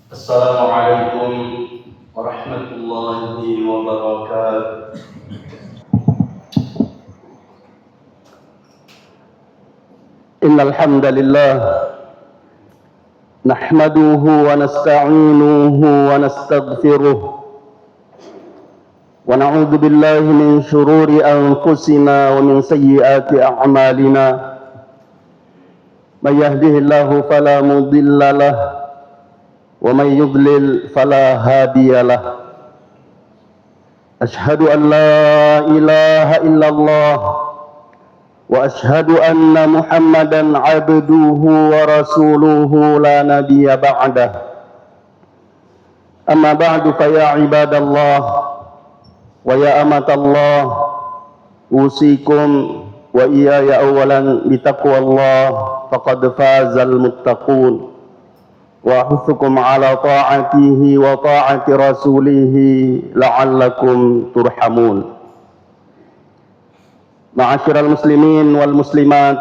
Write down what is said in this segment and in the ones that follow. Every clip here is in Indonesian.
Assalamualaikum warahmatullahi wabarakatuh. Innal hamdalillah nahmaduhu wa nasta'inuhu wa nastaghfiruh wa na'udzu billahi min shururi anfusina wa min sayyiati a'malina. May yahdihillahu fala mudilla lahu wa may yudlil fala hadiya lahu. Ashhadu an la ilaha illallah wa ashhadu anna Muhammadan abduhu wa rasuluhu la nabiyya ba'dah. Amma ba'du fa ya ibadallah wa ya amatallah, usikum wa iyaya awalan bitaqwallah faqad fazal muttaqun. Wa ahuthukum ala ta'atihi wa ta'ati rasulihi la'allakum turhamun. Ma'asyiral muslimin wal muslimat,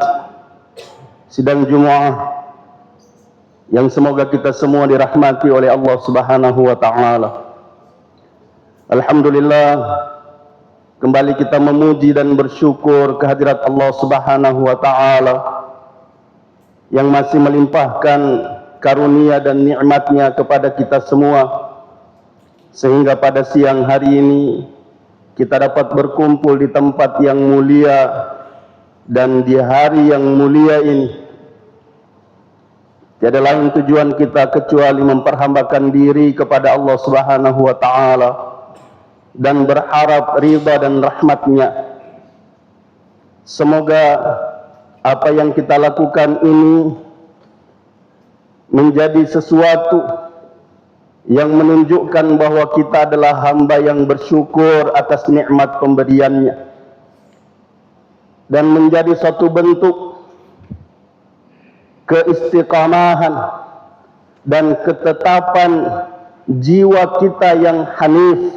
sidang Jumat yang semoga kita semua dirahmati oleh Allah Subhanahu wa taala. Alhamdulillah, kembali kita memuji dan bersyukur kehadirat Allah Subhanahu wa taala yang masih melimpahkan karunia dan nikmatnya kepada kita semua, sehingga pada siang hari ini kita dapat berkumpul di tempat yang mulia dan di hari yang mulia ini. Tiada lain tujuan kita kecuali memperhambakan diri kepada Allah Subhanahu wa taala dan berharap ridha dan rahmatnya. Semoga apa yang kita lakukan ini menjadi sesuatu yang menunjukkan bahwa kita adalah hamba yang bersyukur atas nikmat pemberiannya, dan menjadi satu bentuk keistiqamahan dan ketetapan jiwa kita yang hanif,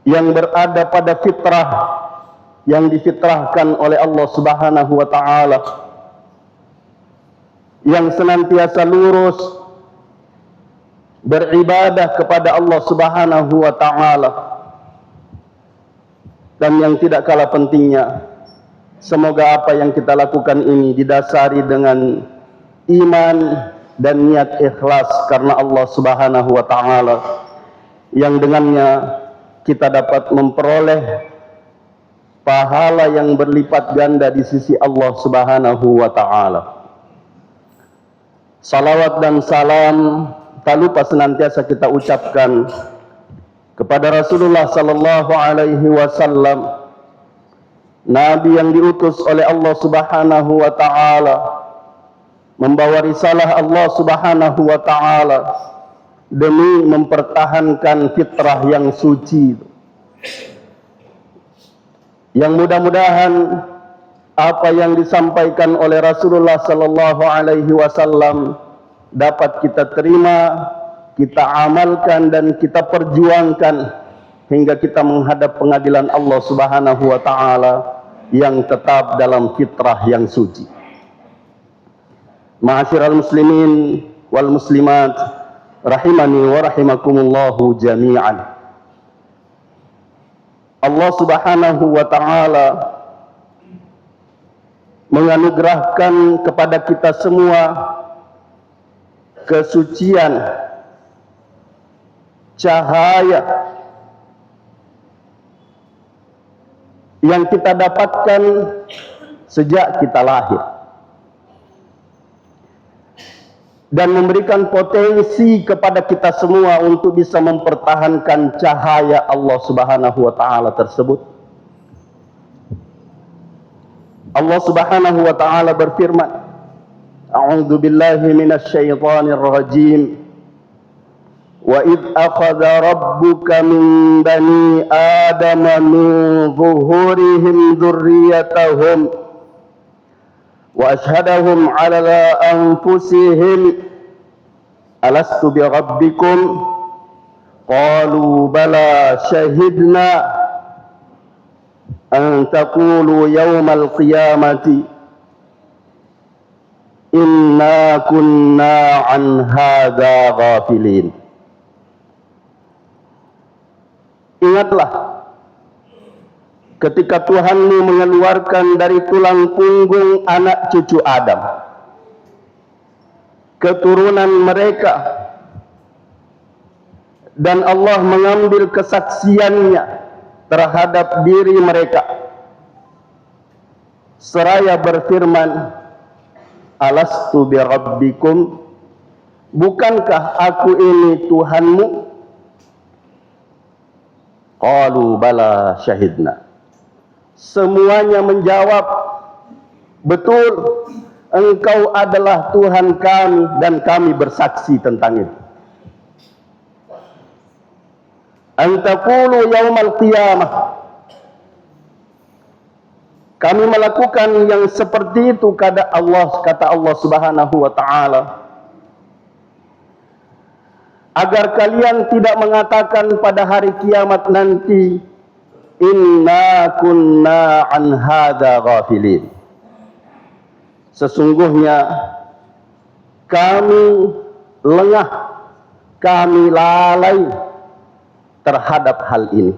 yang berada pada fitrah yang difitrahkan oleh Allah Subhanahu wa taala, yang senantiasa lurus beribadah kepada Allah Subhanahu wa taala. Dan yang tidak kalah pentingnya, semoga apa yang kita lakukan ini didasari dengan iman dan niat ikhlas karena Allah Subhanahu wa taala, yang dengannya kita dapat memperoleh pahala yang berlipat ganda di sisi Allah Subhanahu wa taala. Salawat dan salam tak lupa senantiasa kita ucapkan kepada Rasulullah sallallahu alaihi wasallam, nabi yang diutus oleh Allah Subhanahu wa taala, membawa risalah Allah Subhanahu wa taala demi mempertahankan fitrah yang suci, yang mudah-mudahan apa yang disampaikan oleh Rasulullah sallallahu alaihi wasallam dapat kita terima, kita amalkan dan kita perjuangkan hingga kita menghadap pengadilan Allah Subhanahu wa taala yang tetap dalam fitrah yang suci. Ma'asyiral muslimin wal muslimat, rahimani wa rahimakumullahu jami'an. Allah Subhanahu wa taala menganugerahkan kepada kita semua kesucian, cahaya yang kita dapatkan sejak kita lahir, dan memberikan potensi kepada kita semua untuk bisa mempertahankan cahaya Allah Subhanahu wa taala tersebut. Allah Subhanahu wa taala berfirman, A'udzu billahi minasy syaithanir rajim. Wa id akhadha rabbuka min bani adama min zuhurihim dzurriyyatahum wa ashhadahum 'ala anfusihim alastu bi rabbikum qalu bala syahidna an taqulu yawmal qiyamati Inna kunna an hadza ghafilin. Ingatlah ketika Tuhanmu mengeluarkan dari tulang punggung anak cucu Adam, keturunan mereka, dan Allah mengambil kesaksiannya terhadap diri mereka, seraya berfirman, alastu bi rabbikum, bukankah aku ini Tuhanmu? Qalu bala syahidna. Semuanya menjawab, betul, engkau adalah Tuhan kami dan kami bersaksi tentang itu. An taqulu yaumal qiyamah, kami melakukan yang seperti itu kata Allah Subhanahu wa taala, agar kalian tidak mengatakan pada hari kiamat nanti, inna kunna an hadza ghafilin. Sesungguhnya kami lengah, kami lalai terhadap hal ini.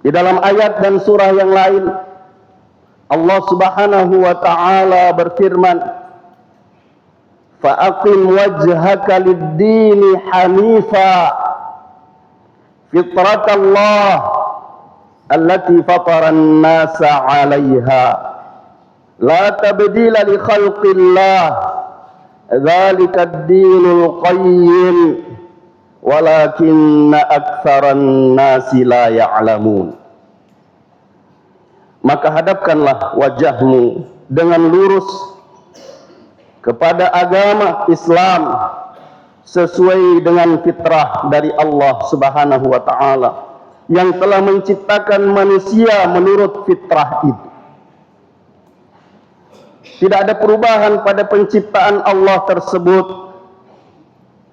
Di dalam ayat dan surah yang lain, Allah Subhanahu wa taala berfirman, فَأَقِمْ وَجْهَكَ لِلدِّينِ حَنِيفًا فِطْرَةَ اللَّهِ الَّتِي فَطَرَ النَّاسَ عَلَيْهَا لَا تَبْدِيلَ لِخَلْقِ اللَّهِ ذَلِكَ الدِّينُ الْقَيِّمُ وَلَكِنَّ أَكْثَرَ النَّاسِ لَا يَعْلَمُونَ. Maka hadapkanlah wajahmu dengan lurus kepada agama Islam sesuai dengan fitrah dari Allah Subhanahu wa taala yang telah menciptakan manusia menurut fitrah itu. Tidak ada perubahan pada penciptaan Allah tersebut.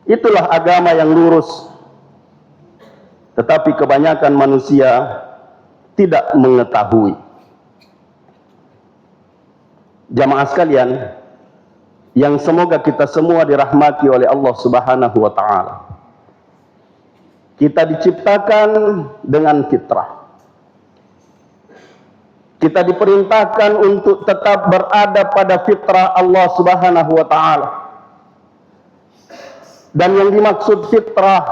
Itulah agama yang lurus. Tetapi kebanyakan manusia tidak mengetahui. Jamaah sekalian, yang semoga kita semua dirahmati oleh Allah Subhanahu wa taala. Kita diciptakan dengan fitrah. Kita diperintahkan untuk tetap berada pada fitrah Allah Subhanahu wa taala. Dan yang dimaksud fitrah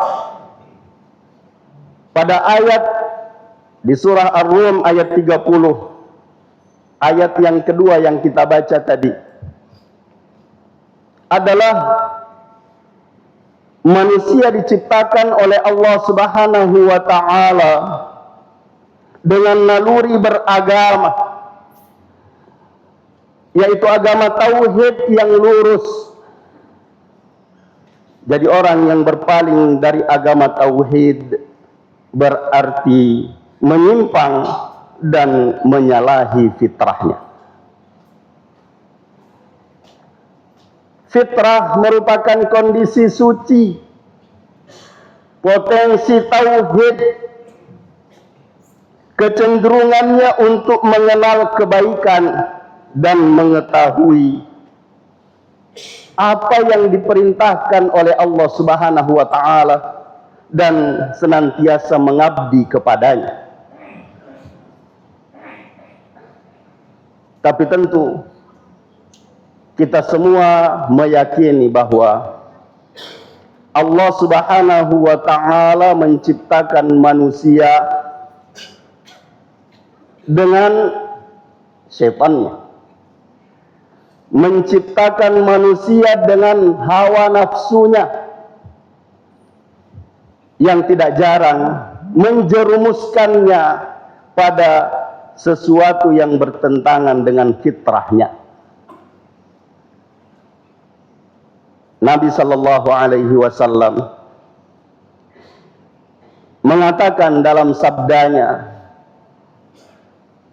pada ayat di surah Ar-Rum ayat 30, ayat yang kedua yang kita baca tadi, adalah manusia diciptakan oleh Allah Subhanahu wa taala dengan naluri beragama, yaitu agama tauhid yang lurus. Jadi orang yang berpaling dari agama tauhid berarti menyimpang dan menyalahi fitrahnya. Fitrah merupakan kondisi suci, potensi tauhid, kecenderungannya untuk mengenal kebaikan dan mengetahui apa yang diperintahkan oleh Allah Subhanahu wa taala dan senantiasa mengabdi kepadanya. Tapi tentu kita semua meyakini bahwa Allah Subhanahu wa taala menciptakan manusia dengan setannya, menciptakan manusia dengan hawa nafsunya yang tidak jarang menjerumuskannya pada sesuatu yang bertentangan dengan fitrahnya. Nabi sallallahu alaihi wasallam mengatakan dalam sabdanya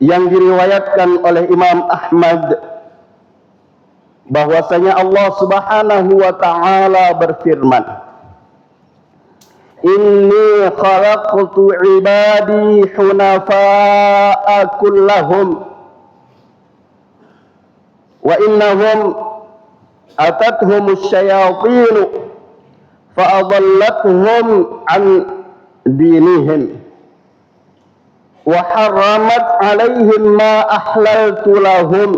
yang diriwayatkan oleh Imam Ahmad, bahwasanya Allah Subhanahu wa taala berfirman, inni khalaqtu ibadi hunafa'a kullahum wa innahum atathumus syayatin fa adallatuhum an dinihim wa harramat alaihim ma ahlaltu lahum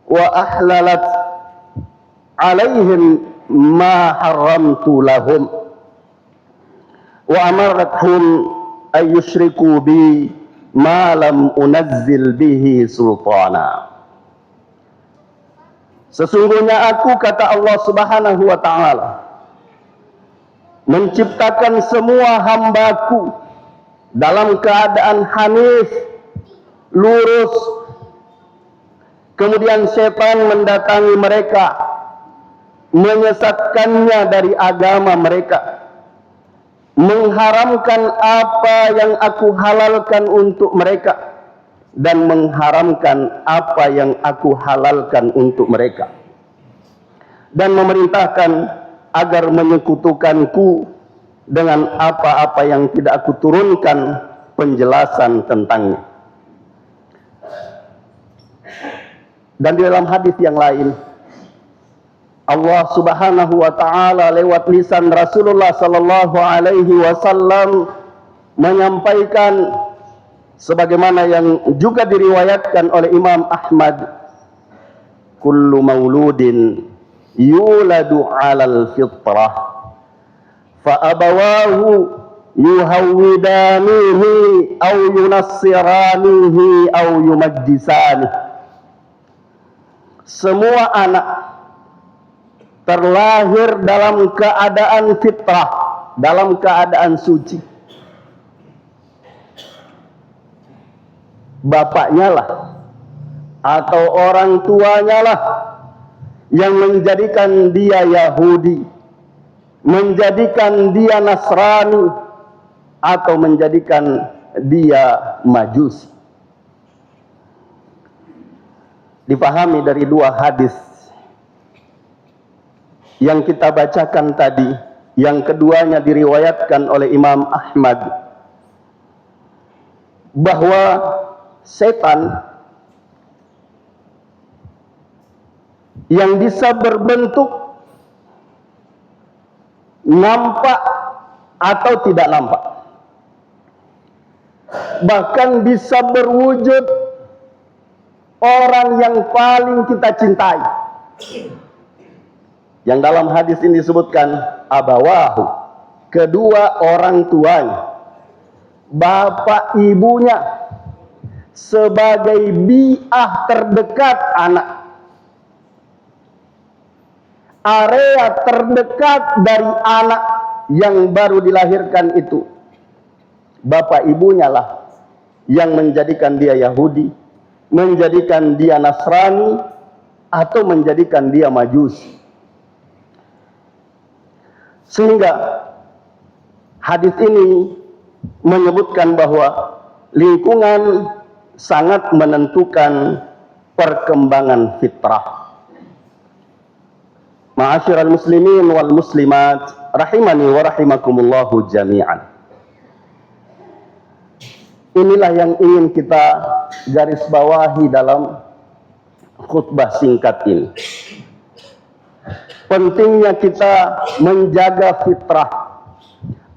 wa ahlalat alaihim ma haramtu lahum wa amarathum ay yushriku bi ma lam unazzil bihi sultana. Sesungguhnya aku, kata Allah Subhanahu wa ta'ala, menciptakan semua hambaku dalam keadaan hanif, lurus. Kemudian setan mendatangi mereka, menyesatkannya dari agama mereka, mengharamkan apa yang aku halalkan untuk mereka, dan mengharamkan apa yang aku halalkan untuk mereka, dan memerintahkan agar menyekutukanku dengan apa-apa yang tidak aku turunkan penjelasan tentangnya. Dan di dalam hadis yang lain, Allah Subhanahu wa ta'ala lewat lisan Rasulullah sallallahu alaihi wasallam menyampaikan sebagaimana yang juga diriwayatkan oleh Imam Ahmad, kullu mauludin yuladu 'alal fitrah fa abawahu yuhawwidanihi aw yunassiranihi aw yumajjisanihi. Semua anak terlahir dalam keadaan fitrah, dalam keadaan suci. Bapaknya lah atau orang tuanya lah yang menjadikan dia Yahudi, menjadikan dia Nasrani, atau menjadikan dia Majusi. Dipahami dari dua hadis yang kita bacakan tadi, yang keduanya diriwayatkan oleh Imam Ahmad, bahwa setan yang bisa berbentuk nampak atau tidak nampak, bahkan bisa berwujud orang yang paling kita cintai, yang dalam hadis ini disebutkan abawahu, kedua orang tuanya, bapak ibunya, sebagai bi'ah terdekat anak, area terdekat dari anak yang baru dilahirkan itu. Bapak ibunya lah yang menjadikan dia Yahudi, menjadikan dia Nasrani, atau menjadikan dia Majusi. Sehingga hadis ini menyebutkan bahwa lingkungan sangat menentukan perkembangan fitrah. Ma'asyiral muslimin wal muslimat rahimani wa rahimakumullahu jami'an. Inilah yang ingin kita garis bawahi dalam khutbah singkat ini. Pentingnya kita menjaga fitrah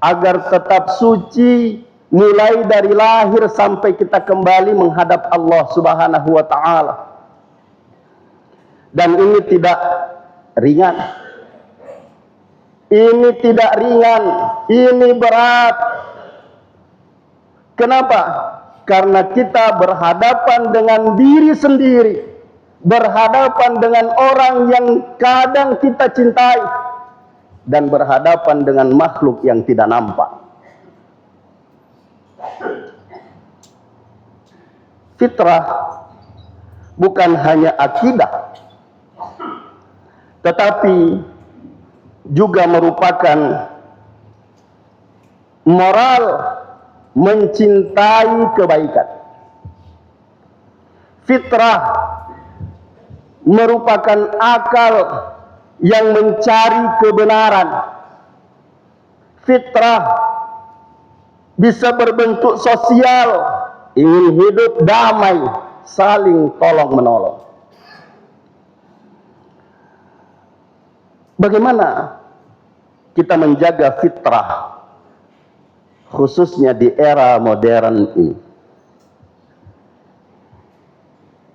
agar tetap suci mulai dari lahir sampai kita kembali menghadap Allah Subhanahu wa ta'ala. Dan ini tidak ringan. Ini tidak ringan, ini berat. Kenapa? Karena kita berhadapan dengan diri sendiri, berhadapan dengan orang yang kadang kita cintai, dan berhadapan dengan makhluk yang tidak nampak. Fitrah bukan hanya akidah, tetapi juga merupakan moral mencintai kebaikan. Fitrah merupakan akal yang mencari kebenaran. Fitrah bisa berbentuk sosial, ingin hidup damai, saling tolong menolong. Bagaimana kita menjaga fitrah, khususnya di era modern ini,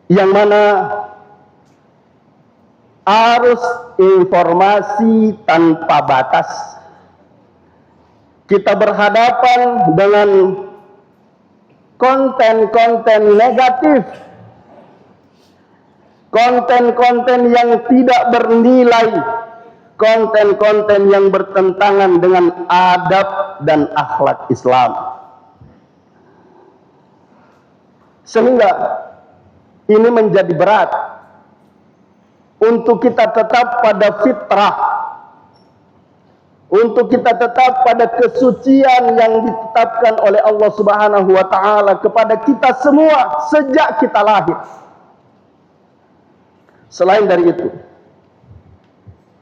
yang mana arus informasi tanpa batas. Kita berhadapan dengan konten-konten negatif, konten-konten yang tidak bernilai, konten-konten yang bertentangan dengan adab dan akhlak Islam. Sehingga ini menjadi berat untuk kita tetap pada fitrah, untuk kita tetap pada kesucian yang ditetapkan oleh Allah Subhanahu wa taala kepada kita semua sejak kita lahir. Selain dari itu,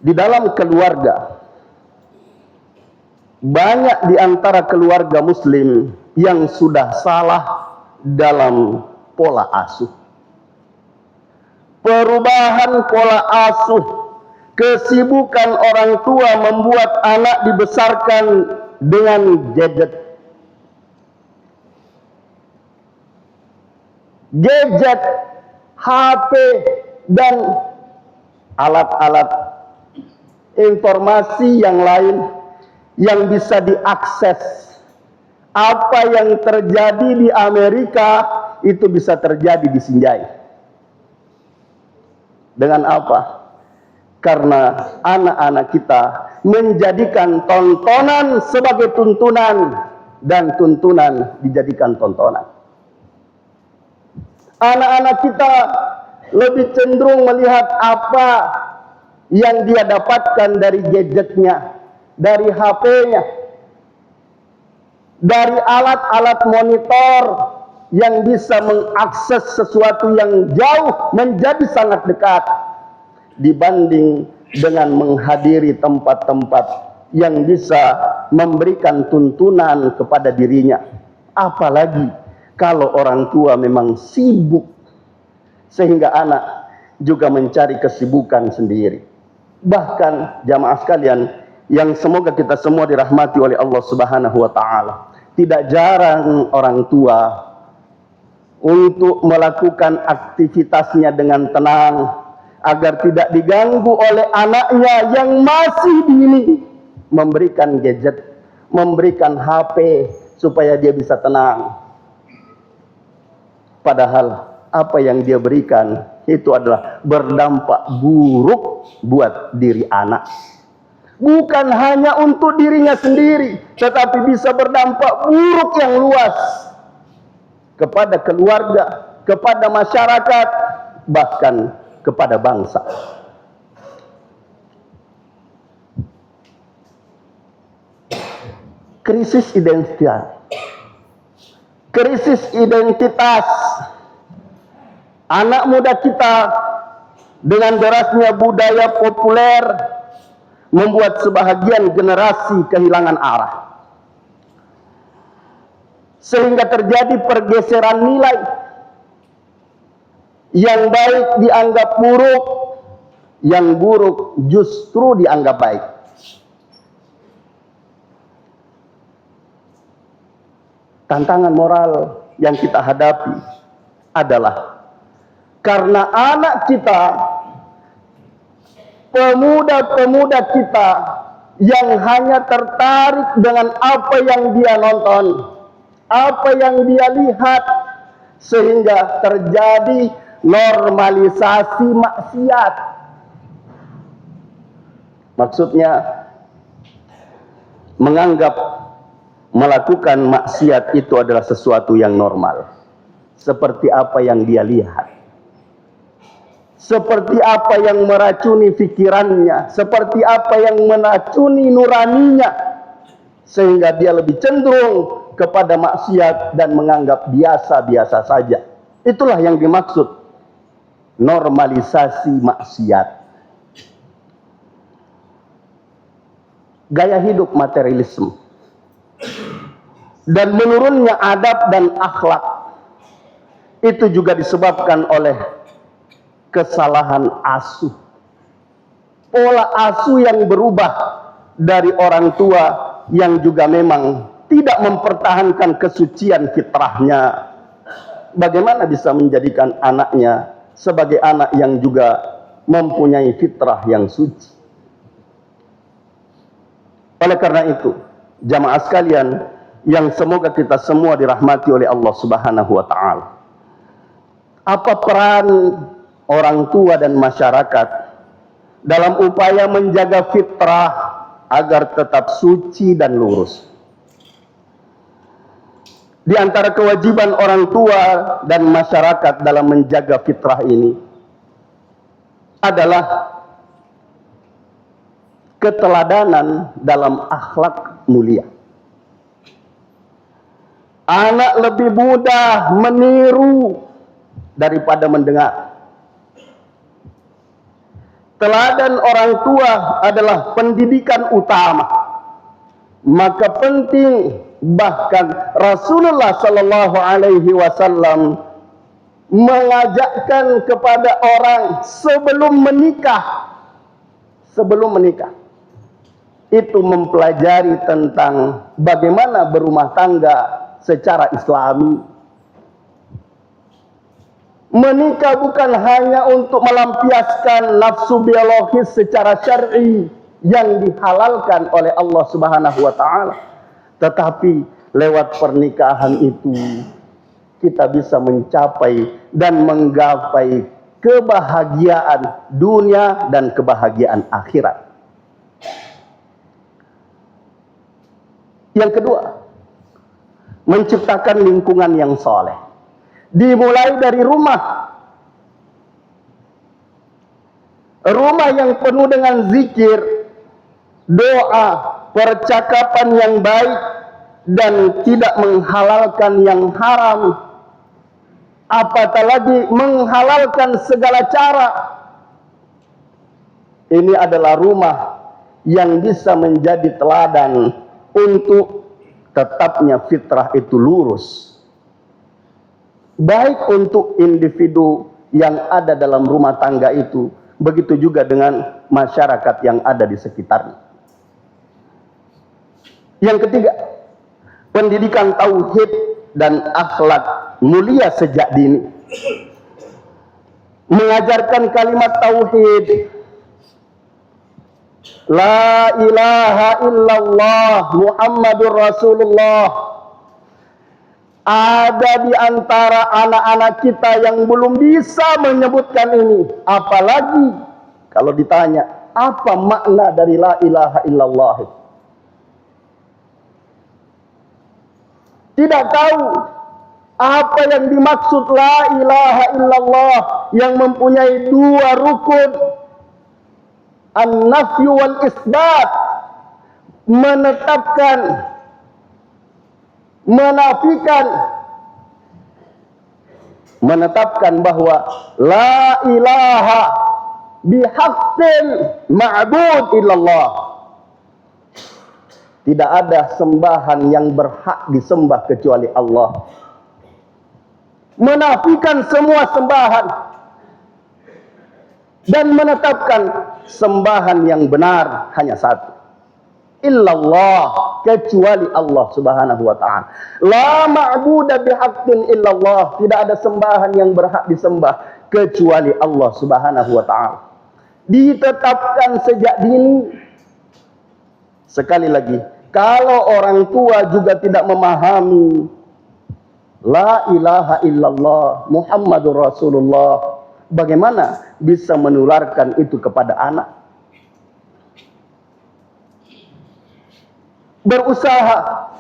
di dalam keluarga, banyak di antara keluarga muslim yang sudah salah dalam pola asuh. Perubahan pola asuh, kesibukan orang tua membuat anak dibesarkan dengan gadget. Gadget, HP, dan alat-alat informasi yang lain yang bisa diakses. Apa yang terjadi di Amerika itu bisa terjadi di Sinjai. Dengan apa? Karena anak-anak kita menjadikan tontonan sebagai tuntunan dan tuntunan dijadikan tontonan. Anak-anak kita lebih cenderung melihat apa yang dia dapatkan dari gadgetnya, dari HP-nya, dari alat-alat monitor yang bisa mengakses sesuatu yang jauh menjadi sangat dekat dibanding dengan menghadiri tempat-tempat yang bisa memberikan tuntunan kepada dirinya. Apalagi kalau orang tua memang sibuk sehingga anak juga mencari kesibukan sendiri. Bahkan jamaah sekalian yang semoga kita semua dirahmati oleh Allah Subhanahu wa taala, tidak jarang orang tua untuk melakukan aktivitasnya dengan tenang agar tidak diganggu oleh anaknya yang masih dini, memberikan gadget, memberikan HP supaya dia bisa tenang. Padahal apa yang dia berikan itu adalah berdampak buruk buat diri anak. Bukan hanya untuk dirinya sendiri, tetapi bisa berdampak buruk yang luas kepada keluarga, kepada masyarakat, bahkan kepada bangsa. Krisis identitas. Krisis identitas. Anak muda kita dengan derasnya budaya populer membuat sebahagian generasi kehilangan arah. Sehingga terjadi pergeseran nilai. Yang baik dianggap buruk, yang buruk justru dianggap baik. Tantangan moral yang kita hadapi adalah karena anak kita, pemuda-pemuda kita yang hanya tertarik dengan apa yang dia nonton, apa yang dia lihat, sehingga terjadi normalisasi maksiat. Maksudnya menganggap melakukan maksiat itu adalah sesuatu yang normal, seperti apa yang dia lihat, seperti apa yang meracuni pikirannya, seperti apa yang meracuni nuraninya, sehingga dia lebih cenderung kepada maksiat dan menganggap biasa-biasa saja. Itulah yang dimaksud normalisasi maksiat. Gaya hidup materialisme dan menurunnya adab dan akhlak itu juga disebabkan oleh kesalahan asuh. pola asuh yang berubah dari orang tua yang juga memang tidak mempertahankan kesucian fitrahnya. Bagaimana bisa menjadikan anaknya sebagai anak yang juga mempunyai fitrah yang suci? Oleh karena itu, jamaah sekalian yang semoga kita semua dirahmati oleh Allah Subhanahu wa taala. Apa peran orang tua dan masyarakat dalam upaya menjaga fitrah agar tetap suci dan lurus? Di antara kewajiban orang tua dan masyarakat dalam menjaga fitrah ini adalah keteladanan dalam akhlak mulia. Anak lebih mudah meniru daripada mendengar. Teladan orang tua adalah pendidikan utama. Maka penting, bahkan Rasulullah sallallahu alaihi wasallam mengajakkan kepada orang sebelum menikah itu mempelajari tentang bagaimana berumah tangga secara Islami. Menikah bukan hanya untuk melampiaskan nafsu biologis secara syar'i yang dihalalkan oleh Allah Subhanahu wa taala, tetapi lewat pernikahan itu kita bisa mencapai dan menggapai kebahagiaan dunia dan kebahagiaan akhirat. Yang kedua, menciptakan lingkungan yang soleh. Dimulai dari rumah. Rumah yang penuh dengan zikir, doa, percakapan yang baik, dan tidak menghalalkan yang haram. Apatah lagi menghalalkan segala cara. Ini adalah rumah yang bisa menjadi teladan untuk tetapnya fitrah itu lurus. Baik untuk individu yang ada dalam rumah tangga itu, begitu juga dengan masyarakat yang ada di sekitarnya. Yang ketiga, pendidikan tauhid dan akhlak mulia sejak dini. Mengajarkan kalimat tauhid, la ilaha illallah Muhammadur Rasulullah. Ada di antara anak-anak kita yang belum bisa menyebutkan ini. Apalagi kalau ditanya, apa makna dari la ilaha illallah? Tidak tahu apa yang dimaksud la ilaha illallah yang mempunyai dua rukun, an-nafyu wal isbat, menetapkan, menafikan, menetapkan bahwa la ilaha bihaqqin ma'bud illallah. Tidak ada sembahan yang berhak disembah kecuali Allah. Menafikan semua sembahan dan menetapkan sembahan yang benar hanya satu, illallah, kecuali Allah Subhanahu wa taala. La ma'budu bihaqqin illallah, tidak ada sembahan yang berhak disembah kecuali Allah Subhanahu wa taala. Ditetapkan sejak dini. Sekali lagi, kalau orang tua juga tidak memahami la ilaha illallah Muhammadur Rasulullah, bagaimana bisa menularkan itu kepada anak? Berusaha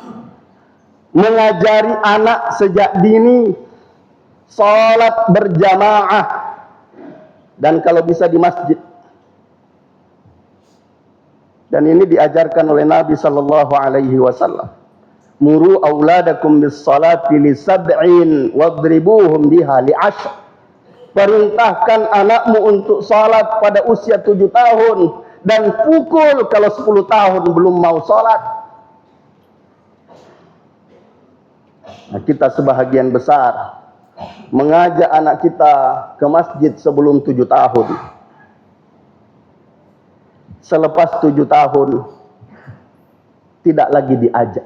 mengajari anak sejak dini salat berjamaah, dan kalau bisa di masjid. Dan ini diajarkan oleh Nabi sallallahu alaihi wasallam. Muru auladakum bis salati li sab'in wadribuhum biha li 'ashr. Perintahkan anakmu untuk salat pada usia 7 tahun dan pukul kalau 10 tahun belum mau salat. Nah, kita sebahagian besar mengajak anak kita ke masjid sebelum 7 tahun. selepas 7 tahun tidak lagi diajak.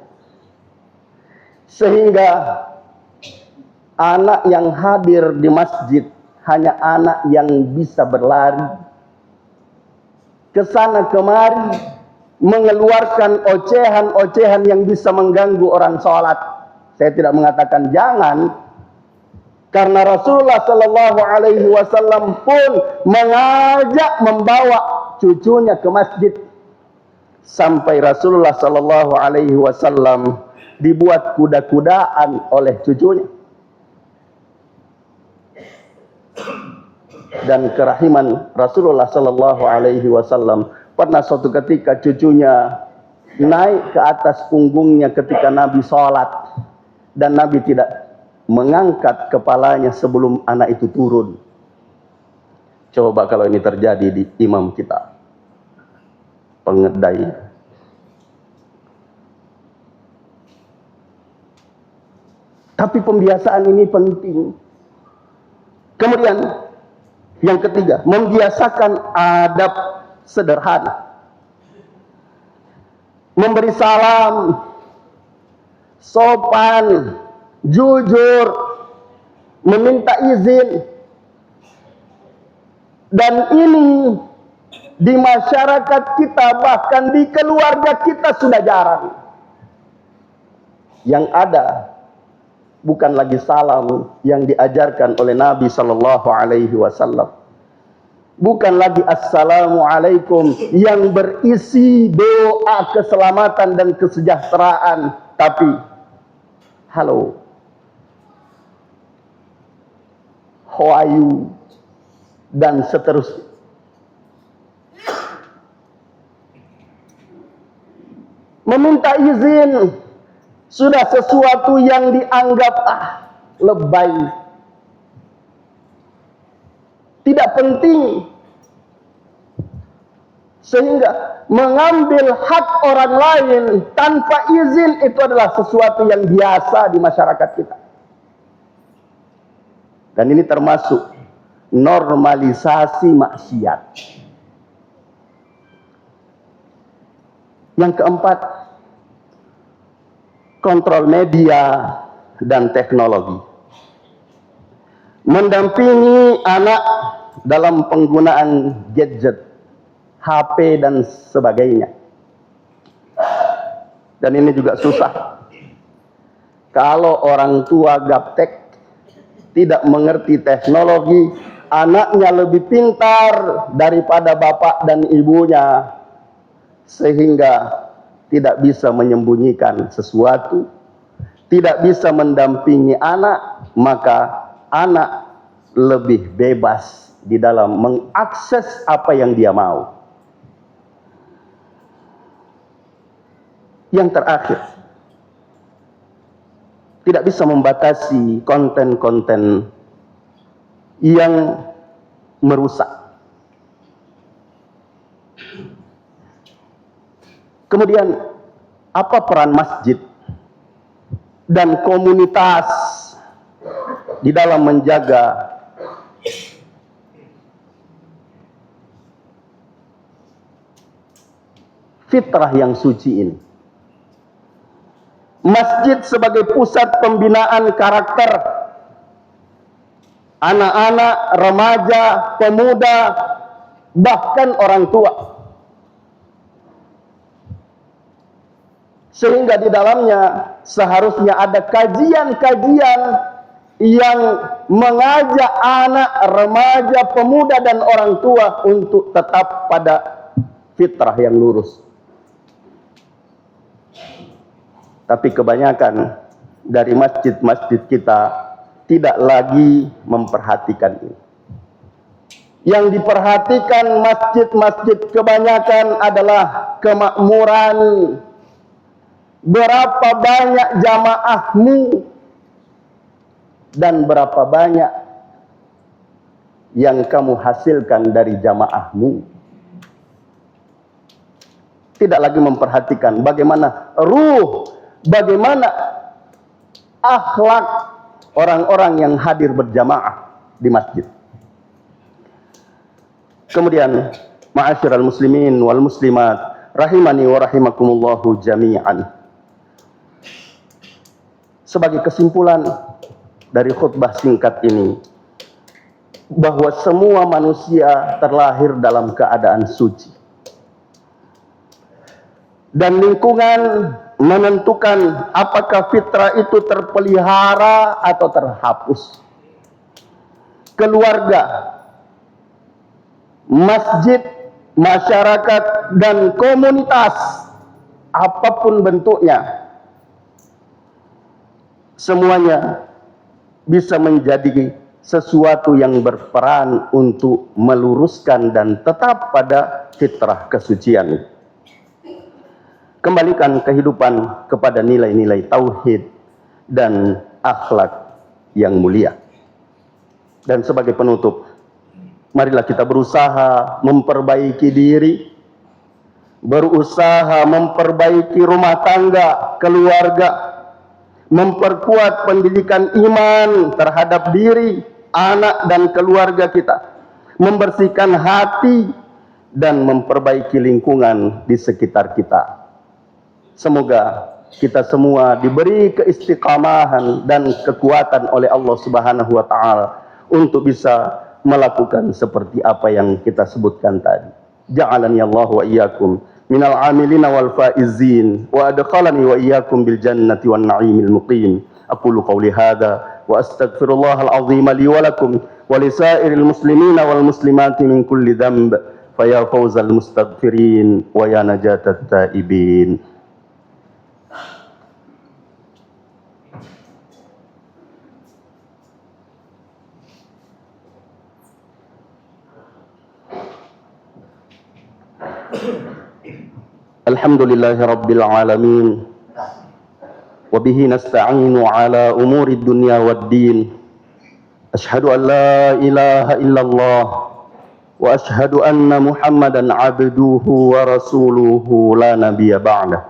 Sehingga anak yang hadir di masjid hanya anak yang bisa berlari ke sana kemari, mengeluarkan ocehan-ocehan yang bisa mengganggu orang sholat. Saya tidak mengatakan jangan, karena Rasulullah Sallallahu Alaihi Wasallam pun mengajak membawa cucunya ke masjid, sampai Rasulullah Sallallahu Alaihi Wasallam dibuat kuda-kudaan oleh cucunya. Dan kerahiman Rasulullah Sallallahu Alaihi Wasallam, pernah suatu ketika cucunya naik ke atas punggungnya ketika Nabi sholat, dan Nabi tidak mengangkat kepalanya sebelum anak itu turun. Coba kalau ini terjadi di imam kita, pengedai. Tapi pembiasaan ini penting. Kemudian yang ketiga, membiasakan adab sederhana. Memberi salam, sopan, jujur, meminta izin. Dan ini di masyarakat kita, bahkan di keluarga kita sudah jarang. Yang ada bukan lagi salam yang diajarkan oleh Nabi Sallallahu Alaihi Wasallam, bukan lagi assalamualaikum yang berisi doa keselamatan dan kesejahteraan, tapi halo, how are you, dan seterusnya. Meminta izin sudah sesuatu yang dianggap lebay, tidak penting, sehingga mengambil hak orang lain tanpa izin itu adalah sesuatu yang biasa di masyarakat kita. Dan ini termasuk normalisasi maksiat. Yang keempat, kontrol media dan teknologi. Mendampingi anak dalam penggunaan gadget, HP dan sebagainya. Dan ini juga susah. Kalau orang tua gaptek, tidak mengerti teknologi, anaknya lebih pintar daripada bapak dan ibunya, sehingga tidak bisa menyembunyikan sesuatu, tidak bisa mendampingi anak, maka anak lebih bebas di dalam mengakses apa yang dia mau. Yang terakhir, tidak bisa membatasi konten-konten yang merusak. Kemudian, apa peran masjid dan komunitas di dalam menjaga fitrah yang suci ini? Masjid sebagai pusat pembinaan karakter anak-anak, remaja, pemuda, bahkan orang tua. Sehingga di dalamnya seharusnya ada kajian-kajian yang mengajak anak, remaja, pemuda, dan orang tua untuk tetap pada fitrah yang lurus. Tapi kebanyakan dari masjid-masjid kita tidak lagi memperhatikan ini. Yang diperhatikan masjid-masjid kebanyakan adalah kemakmuran. Berapa banyak jamaahmu dan berapa banyak yang kamu hasilkan dari jamaahmu. Tidak lagi memperhatikan bagaimana ruh, bagaimana akhlak orang-orang yang hadir berjamaah di masjid. Kemudian Ma'asyiral muslimin wal muslimat, rahimani wa rahimakumullahu jami'an. Sebagai kesimpulan dari khutbah singkat ini, bahwa semua manusia terlahir dalam keadaan suci. Dan lingkungan menentukan apakah fitrah itu terpelihara atau terhapus. Keluarga, masjid, masyarakat, dan komunitas, apapun bentuknya, semuanya bisa menjadi sesuatu yang berperan untuk meluruskan dan tetap pada fitrah kesucian. Kembalikan kehidupan kepada nilai-nilai tauhid dan akhlak yang mulia. Dan sebagai penutup, marilah kita berusaha memperbaiki diri, berusaha memperbaiki rumah tangga, keluarga, memperkuat pendidikan iman terhadap diri, anak dan keluarga kita, membersihkan hati dan memperbaiki lingkungan di sekitar kita. Semoga kita semua diberi keistiqamahan dan kekuatan oleh Allah Subhanahu wa taala untuk bisa melakukan seperti apa yang kita sebutkan tadi. Ja'alani Allah wa iyyakum minal amilina wal faizin wa adkhalani wa iyyakum bil jannati wan na'imil muqim. Aqulu qawli hadza wa astaghfirullahal azim li wa lakum wa lisairil muslimina wal muslimati min kulli dhanb fa ya fawzal mustaghfirin wa ya najatat taibin. Alhamdulillahi rabbil alamin wa bihi nasta'inu ala umuri dunya waddin. Ashhadu an la ilaha illallah wa ashhadu anna Muhammadan abduhu wa rasuluhu la nabiyya ba'dah.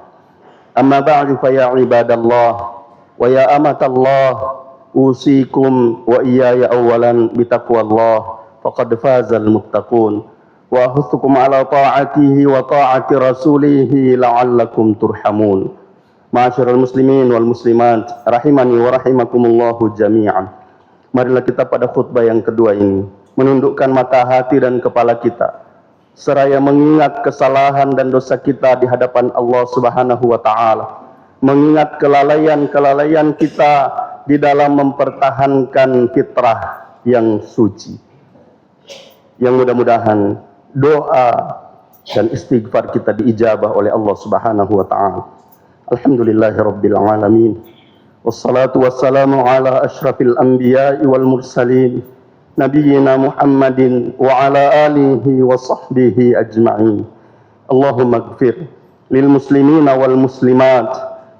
Amma ba'du fa ya ibadallah wa ya amatallah, usikum wa iyaya awalan bitaqwallah faqad fazal muttaqun. Wa ahuthukum ala ta'atihi wa ta'ati rasulihi la'allakum turhamun. Ma'asyiral muslimin wal muslimat, rahimani wa rahimakumullahu jami'an. Marilah kita pada khutbah yang kedua ini menundukkan mata hati dan kepala kita, seraya mengingat kesalahan dan dosa kita di hadapan Allah Subhanahu wa taala, mengingat kelalaian-kelalaian kita di dalam mempertahankan fitrah yang suci. Yang mudah-mudahan doa dan istighfar kita diijabah oleh Allah Subhanahu wa taala. Alhamdulillahirabbil alamin. Wassalatu wassalamu ala asyrafil anbiya'i wal mursalin nabiyyina Muhammadin wa ala alihi wa sahbihi ajma'in. Allahumma ighfir lil muslimina wal muslimat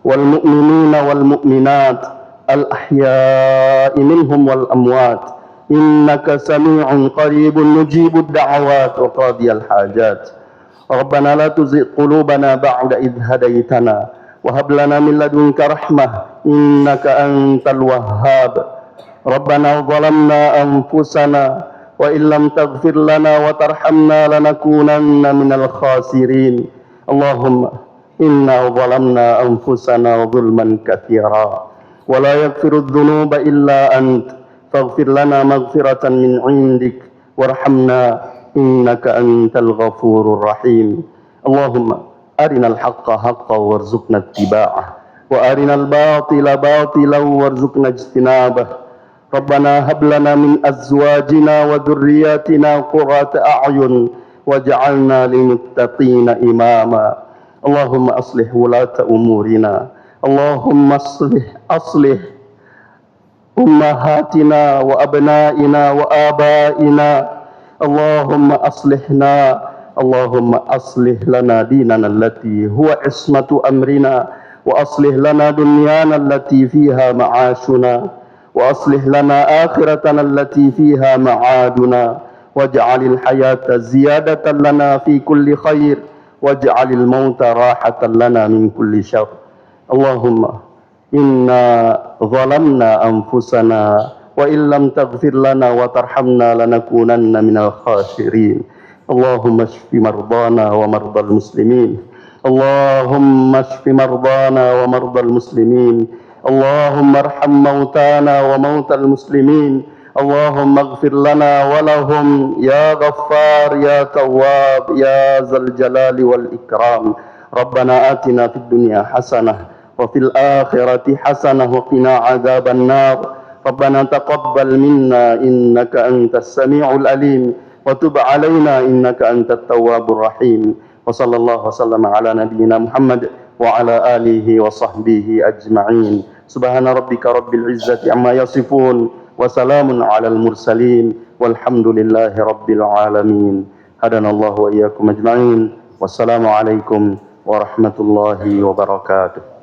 wal mu'minina wal mu'minat al ahya'i minhum wal amwat. Innaka sami'un qaribun mujibud da'awat wa qadiyal hajat. Rabbana la tuzigh qulubana ba'da idh hadaitana wa hab lana min ladunka rahmah innaka antal wahhab. Rabbana zalamna anfusana wa illam taghfir lana wa tarhamna lanakunanna minal khasirin. Allahumma inna zalamna anfusana zulman katsira wa la yaghfiru dhunuba illa ant. Faghfir lana maghfiratan min 'indik warhamna innaka antal ghafurur rahim. Allahumma arinal haqqa haqqan warzuqna ittiba'ah wa arinal batila batilan warzuqna ijtinabah. Rabbana hab lana min azwajina wa dhurriyyatina qurrata a'yun waj'alna lil muttaqina imama. Allahumma aslih wulata umurina. Allahumma aslih ummahatina wa abnaina wa abaina. Allahumma aslihna. Allahumma aslih lana dinana allati huwa ismatu amrina wa aslih lana dunyana allati fiha ma'ashuna wa aslih lana akhiratana allati fiha ma'aduna waj'alil hayata ziyadatan lana fi kulli khair waj'alil mauta rahatan lana min kulli syarr. Allahumma inna zalamna anfusana wa illam taghfir lana wa tarhamna lanakunanna minal khasirin. اللهم اشف مرضانا ومرضى المسلمين اللهم اشف مرضانا ومرضى المسلمين اللهم ارحم موتانا وموتى المسلمين اللهم اغفر لنا ولهم يا غفار يا تواب يا ذا الجلال والإكرام ربنا آتنا في الدنيا حسنة وفي الآخرة حسنة وقنا عذاب النار ربنا تقبل منا إنك أنت السميع العليم وتب علينا إنك أنت التواب الرحيم وصلى الله وسلم على نبينا محمد وعلى آله وصحبه أجمعين سبحان ربك رب العزة عما يصفون وسلام على المرسلين والحمد لله رب العالمين هدانا الله وإياكم أجمعين والسلام عليكم ورحمة الله وبركاته